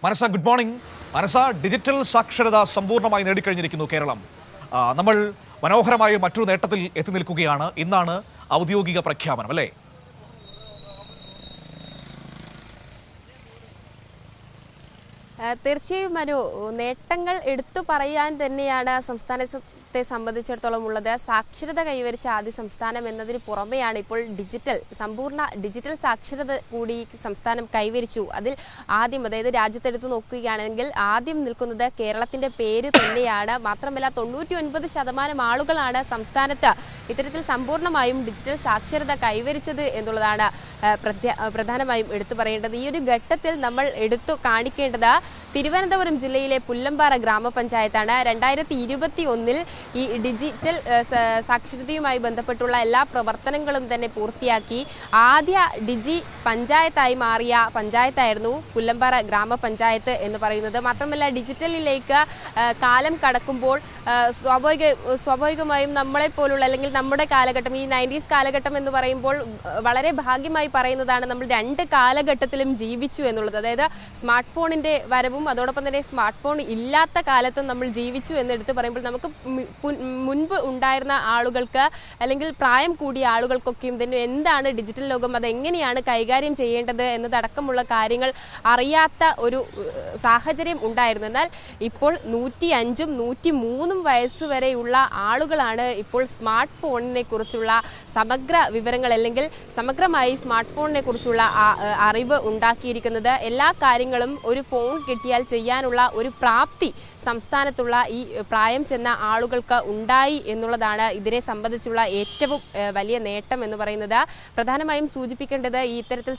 മനസ good morning. മനസ, digital സാക്ഷരത സമ്പൂർണ്ണമായി നേടിക്കഴിഞ്ഞിരിക്കുന്നു കേരളം. നമ്മൾ മനോഹരമായ മറ്റൊരു നേട്ടത്തിൽ എത്തി നിൽക്കുകയാണ്. ഇന്നാണ് ഔദ്യോഗിക പ്രഖ്യാപനം, അല്ലേ? തീർച്ചയായും മനു, നേട്ടങ്ങൾ എടുത്തു പറയാൻ തന്നെയാണ് സംസ്ഥാനത്തെ സംബന്ധിച്ചിടത്തോളം ഉള്ളത്. സാക്ഷരത കൈവരിച്ച ആദ്യ സംസ്ഥാനം എന്നതിന് പുറമെയാണ് ഇപ്പോൾ സമ്പൂർണ്ണ ഡിജിറ്റൽ സാക്ഷരത കൂടി സംസ്ഥാനം കൈവരിച്ചു. അതിൽ ആദ്യം, അതായത് രാജ്യത്തെടുത്ത് നോക്കുകയാണെങ്കിൽ ആദ്യം നിൽക്കുന്നത് കേരളത്തിന്റെ പേര് തന്നെയാണ്. മാത്രമല്ല 99% ആളുകളാണ് സംസ്ഥാനത്ത് ഇത്തരത്തിൽ സമ്പൂർണ്ണമായും ഡിജിറ്റൽ സാക്ഷരത കൈവരിച്ചത് എന്നുള്ളതാണ് പ്രധാനമായും എടുത്തു പറയേണ്ടത്. ഈ ഒരു ഘട്ടത്തിൽ നമ്മൾ എടുത്തു കാണിക്കേണ്ടത് തിരുവനന്തപുരം ജില്ലയിലെ പുല്ലമ്പാറ ഗ്രാമപഞ്ചായത്താണ്. 2021 ഈ ഡിജിറ്റൽ സാക്ഷരതയുമായി ബന്ധപ്പെട്ടുള്ള എല്ലാ പ്രവർത്തനങ്ങളും തന്നെ പൂർത്തിയാക്കി ആദ്യ ഡിജി പഞ്ചായത്തായി മാറിയ പഞ്ചായത്തായിരുന്നു പുല്ലമ്പാറ ഗ്രാമപഞ്ചായത്ത് എന്ന് പറയുന്നത്. മാത്രമല്ല, ഡിജിറ്റലിലേക്ക് കാലം കടക്കുമ്പോൾ സ്വാഭാവികമായും നമ്മളെപ്പോലുള്ള, അല്ലെങ്കിൽ നമ്മുടെ കാലഘട്ടം, ഈ 90s കാലഘട്ടം എന്ന് പറയുമ്പോൾ വളരെ ഭാഗ്യമായി പറയുന്നതാണ് നമ്മൾ രണ്ട് കാലഘട്ടത്തിലും ജീവിച്ചു എന്നുള്ളത്. അതായത് സ്മാർട്ട് ഫോണിന്റെ വരവും അതോടൊപ്പം തന്നെ സ്മാർട്ട് ഫോൺ ഇല്ലാത്ത കാലത്തും നമ്മൾ ജീവിച്ചു എന്നെടുത്ത് പറയുമ്പോൾ നമുക്ക് മുൻപ് ഉണ്ടായിരുന്ന ആളുകൾക്ക്, അല്ലെങ്കിൽ പ്രായം കൂടിയ ആളുകൾക്കൊക്കെയും തന്നെ എന്താണ് ഡിജിറ്റൽ ലോകം, അതെങ്ങനെയാണ് കൈകാര്യം ചെയ്യേണ്ടത് എന്നതടക്കമുള്ള കാര്യങ്ങൾ അറിയാത്ത ഒരു സാഹചര്യം ഉണ്ടായിരുന്നു. എന്നാൽ ഇപ്പോൾ 105ഉം 103ഉം വയസ്സുവരെയുള്ള ആളുകളാണ് ഇപ്പോൾ സ്മാർട്ട് ഫോണിനെ കുറിച്ചുള്ള സമഗ്ര വിവരങ്ങൾ, അല്ലെങ്കിൽ സമഗ്രമായി സ്മാർട്ട് ഫോണിനെ കുറിച്ചുള്ള അറിവ് ഉണ്ടാക്കിയിരിക്കുന്നത്. എല്ലാ കാര്യങ്ങളും ഒരു ഫോൺ കിട്ടിയാൽ ചെയ്യാനുള്ള ഒരു പ്രാപ്തി സംസ്ഥാനത്തുള്ള ഈ പ്രായം ചെന്ന ആളുകൾക്ക് ഉണ്ടായി എന്നുള്ളതാണ് ഇതിനെ സംബന്ധിച്ചുള്ള ഏറ്റവും വലിയ നേട്ടം എന്ന് പറയുന്നത്. പ്രധാനമായും സൂചിപ്പിക്കേണ്ടത് ഈ ഇത്തരത്തിൽ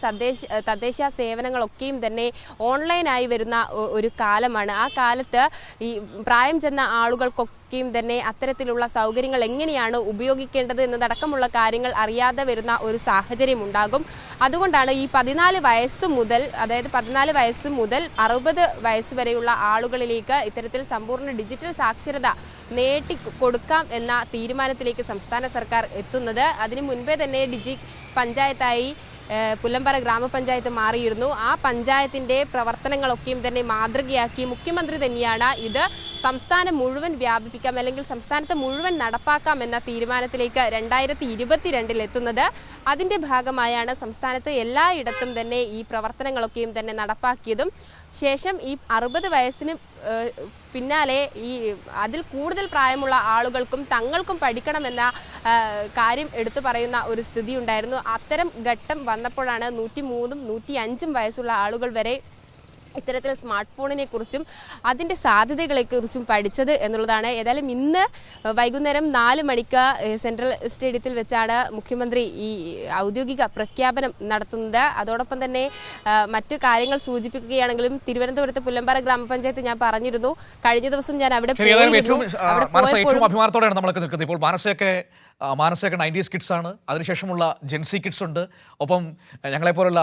തദ്ദേശ സേവനങ്ങളൊക്കെയും തന്നെ ഓൺലൈനായി വരുന്ന ഒരു കാലമാണ്. ആ കാലത്ത് ഈ പ്രായം ചെന്ന ആളുകൾക്കൊക്കെ തന്നെ അത്തരത്തിലുള്ള സൗകര്യങ്ങൾ എങ്ങനെയാണ് ഉപയോഗിക്കേണ്ടത് എന്നതടക്കമുള്ള കാര്യങ്ങൾ അറിയാതെ വരുന്ന ഒരു സാഹചര്യം ഉണ്ടാകും. അതുകൊണ്ടാണ് ഈ 14 വയസ്സ് മുതൽ, അതായത് 14 വയസ്സ് മുതൽ 60 വയസ്സ് വരെയുള്ള ആളുകളിലേക്ക് ഇത്തരത്തിൽ സമ്പൂർണ്ണ ഡിജിറ്റൽ സാക്ഷരത കൊടുക്കാം എന്ന തീരുമാനത്തിലേക്ക് സംസ്ഥാന സർക്കാർ എത്തുന്നത്. അതിനു മുൻപേ തന്നെ ഡിജി പഞ്ചായത്തായി പുല്ലമ്പാറ ഗ്രാമപഞ്ചായത്ത് മാറിയിരുന്നു. ആ പഞ്ചായത്തിന്റെ പ്രവർത്തനങ്ങളൊക്കെയും തന്നെ മാതൃകയാക്കി മുഖ്യമന്ത്രി തന്നെയാണ് ഇത് സംസ്ഥാനം മുഴുവൻ വ്യാപിപ്പിക്കാം, അല്ലെങ്കിൽ സംസ്ഥാനത്ത് മുഴുവൻ നടപ്പാക്കാം എന്ന തീരുമാനത്തിലേക്ക് 2022 എത്തുന്നത്. അതിന്റെ ഭാഗമായാണ് സംസ്ഥാനത്ത് എല്ലായിടത്തും തന്നെ ഈ പ്രവർത്തനങ്ങളൊക്കെയും തന്നെ നടപ്പാക്കിയതും. ശേഷം ഈ 60 വയസ്സിന് പിന്നാലെ ഈ അതിൽ കൂടുതൽ പ്രായമുള്ള ആളുകൾക്കും തങ്ങൾക്കും പഠിക്കണമെന്ന കാര്യം എടുത്തു പറയുന്ന ഒരു സ്ഥിതി ഉണ്ടായിരുന്നു. അത്തരം ഘട്ടം വന്നപ്പോഴാണ് 103ഉം 105ഉം വയസ്സുള്ള ആളുകൾ വരെ ഇത്തരത്തിൽ സ്മാർട്ട് ഫോണിനെ കുറിച്ചും അതിൻ്റെ സാധ്യതകളെക്കുറിച്ചും പഠിച്ചത് എന്നുള്ളതാണ്. ഏതായാലും ഇന്ന് വൈകുന്നേരം 4 മണിക്ക് സെൻട്രൽ സ്റ്റേഡിയത്തിൽ വെച്ചാണ് മുഖ്യമന്ത്രി ഈ ഔദ്യോഗിക പ്രഖ്യാപനം നടത്തുന്നത്. അതോടൊപ്പം തന്നെ മറ്റു കാര്യങ്ങൾ സൂചിപ്പിക്കുകയാണെങ്കിലും തിരുവനന്തപുരത്ത് പുല്ലമ്പാറ ഗ്രാമപഞ്ചായത്ത് ഞാൻ പറഞ്ഞിരുന്നു, കഴിഞ്ഞ ദിവസം ഞാൻ അവിടെ ഏറ്റവും അഭിമാനത്തോടെയാണ് നമ്മളൊക്കെ നിൽക്കുന്നത്. ഇപ്പോൾ മാനസയൊക്കെ 90s കിഡ്സ് ആണ്, അതിനുശേഷമുള്ള ജെൻസി കിഡ്സ് ഉണ്ട്, ഒപ്പം ഞങ്ങളെപ്പോലുള്ള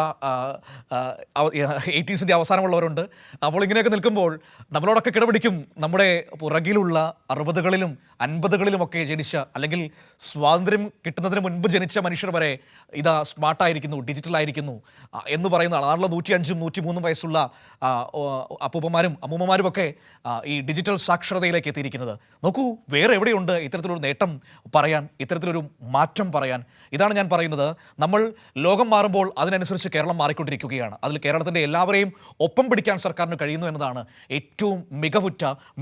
80s അവസാനമുള്ളവരുണ്ട്. അപ്പോൾ ഇങ്ങനെയൊക്കെ നിൽക്കുമ്പോൾ നമ്മളോടൊക്കെ കിടപിടിക്കും നമ്മുടെ പുറകിലുള്ള 60കളിലും 50കളിലുമൊക്കെ ജനിച്ച, അല്ലെങ്കിൽ സ്വാതന്ത്ര്യം കിട്ടുന്നതിന് മുൻപ് ജനിച്ച മനുഷ്യർ വരെ ഇതാ സ്മാർട്ടായിരിക്കുന്നു, ഡിജിറ്റലായിരിക്കുന്നു എന്ന് പറയുന്നതാണ്. നാളെ 105ഉം 103ഉം വയസ്സുള്ള അപ്പൂപ്പന്മാരും അമ്മൂമ്മമാരും ഒക്കെ ഈ ഡിജിറ്റൽ സാക്ഷരതയിലേക്ക് എത്തിയിരിക്കുന്നത്. നോക്കൂ, വേറെ എവിടെയുണ്ട് ഇത്തരത്തിലൊരു നേട്ടം പറയാൻ, ഇത്തരത്തിലൊരു മാറ്റം പറയാൻ? ഇതാണ് ഞാൻ പറയുന്നത്. നമ്മൾ ലോകം മാറുമ്പോൾ അതിനനുസരിച്ച് കേരളം മാറിക്കൊണ്ടിരിക്കുകയാണ്. അതിൽ കേരളത്തിൻ്റെ എല്ലാവരെയും ഒപ്പം പിടിക്കാൻ സർക്കാരിന് കഴിയുന്നു എന്നതാണ് ഏറ്റവും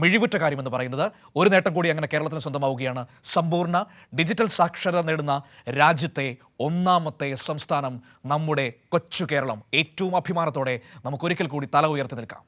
മിഴിവുറ്റ കാര്യമെന്ന് പറയുന്നത്. ഒരു നേട്ടം കൂടി അങ്ങനെ കേരളത്തിന് സ്വന്തമാവുകയാണ്. സമ്പൂർണ്ണ ഡിജിറ്റൽ സാക്ഷരത നേടുന്ന രാജ്യത്തെ 1ാമത്തെ സംസ്ഥാനം നമ്മുടെ കൊച്ചു കേരളം. ഏറ്റവും അഭിമാനത്തോടെ നമുക്കൊരിക്കൽ കൂടി തല ഉയർത്തി നിൽക്കാം.